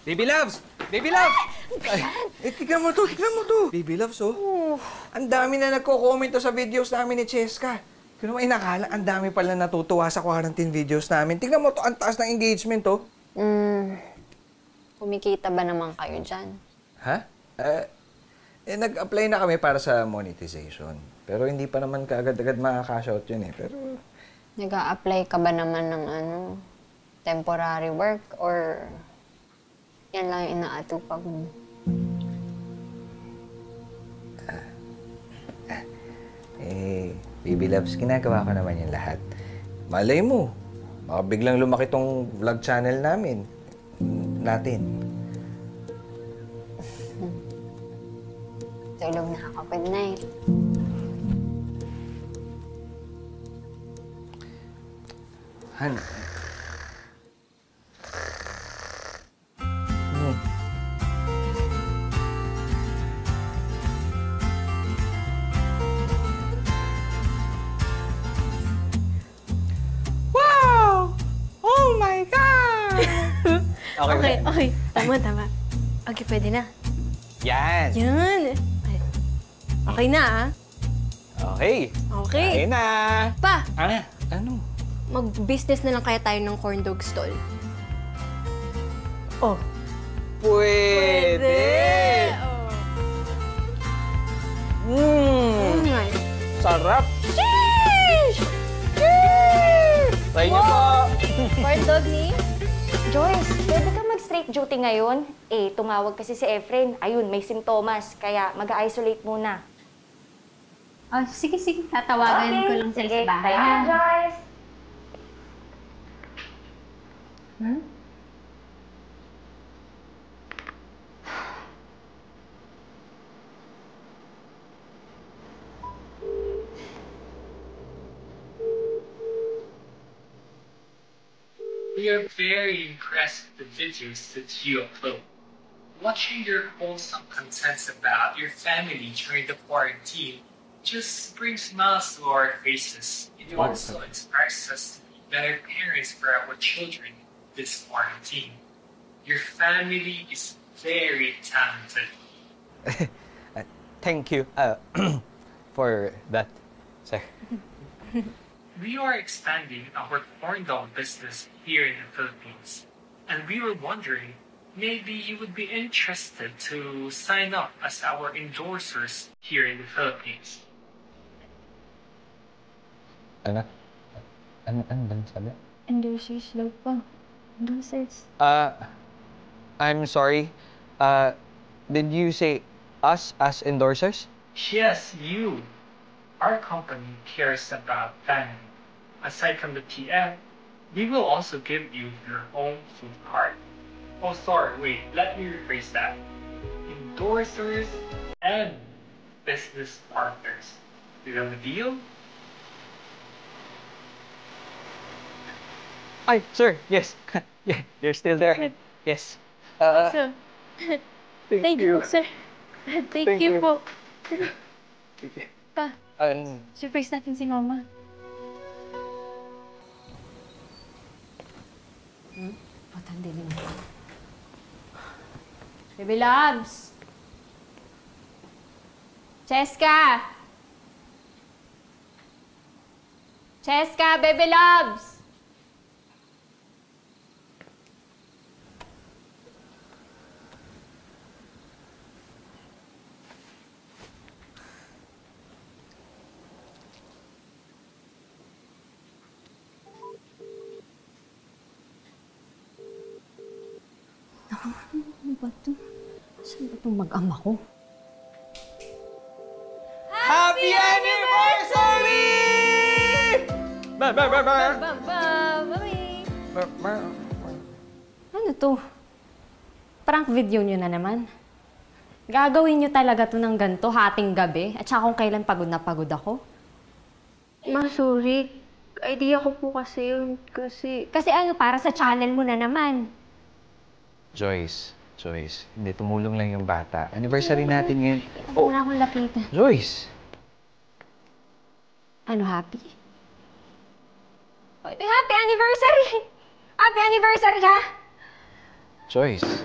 Baby loves! Baby loves! Ay, tignan mo to, tignan mo to. Baby loves, oh. Ang dami na nagko-comment sa videos namin ni Cheska. Kung naman inakala, ang dami pala natutuwa sa quarantine videos namin. Tignan mo to, ang taas ng engagement, oh. Kumikita ba naman kayo dyan? Ha? Nag-apply na kami para sa monetization. Pero hindi pa naman kaagad-agad makaka-shout yun, eh. Pero... Nag-a-apply ka ba naman ng temporary work or yan lang yung inaatupag mo? Baby loves, ginagawa ko naman yung lahat. Malay mo, baka biglang lumaki tong vlog channel natin. Tulog na ako. Good night. Han. Wow! Oh my God! Okay. Tama. Okay, pwede na. Yan! Yan! Okay na, ah. Okay. Okay. Ayun na! Pa! Ano? Mag-business na lang kaya tayo ng corn dog stall. Oh. Pwede! Sarap! Sheesh! Try niyo po! Corn dog ni? Joyce, pwede ka mag-straight duty ngayon? Tumawag kasi si Efren. Ayun, may simptomas. Kaya mag-isolate muna. Oh, sige. Tatawagan ko lang sila sa bahay. Sige, Joyce. We are very impressed with the videos that you upload. Watching your wholesome contents about your family during the quarantine just brings smiles to our faces. It also inspires us to be better parents for our children this quarantine. Your family is very talented. Thank you for that, sir. We are expanding our corn dog business here in the Philippines, and we were wondering maybe you would be interested to sign up as our endorsers here in the Philippines. Ano bang sabi? Endorsers daw po. Endorsers. I'm sorry. Did you say us as endorsers? Yes, you. Our company cares about family. Aside from the TF, we will also give you your own food card. Oh, sorry, wait, let me rephrase that. Endorsers and business partners. Do you have a deal? Ay, sir, yes. Yeah, you're still there. Yes. So, thank you, sir. Thank you po. Pa, surprise natin si Mama. Patandilin mo. Baby loves! Cheska! Cheska, baby loves! Ano ba ito? Saan ba itong mag-ama ko? Happy anniversary! Ano to? Prank video nyo na naman. Gagawin nyo talaga to ng ganito hating gabi at saka kung kailan pagod na pagod ako? Ma, sorry. Idea ko po kasi yun. Kasi ano, para sa channel mo na naman. Joyce, hindi tumulong lang yung bata. Anniversary natin ngayon. Wala akong lapitan. Joyce! Ano, happy? Happy anniversary! Happy anniversary, ha? Joyce.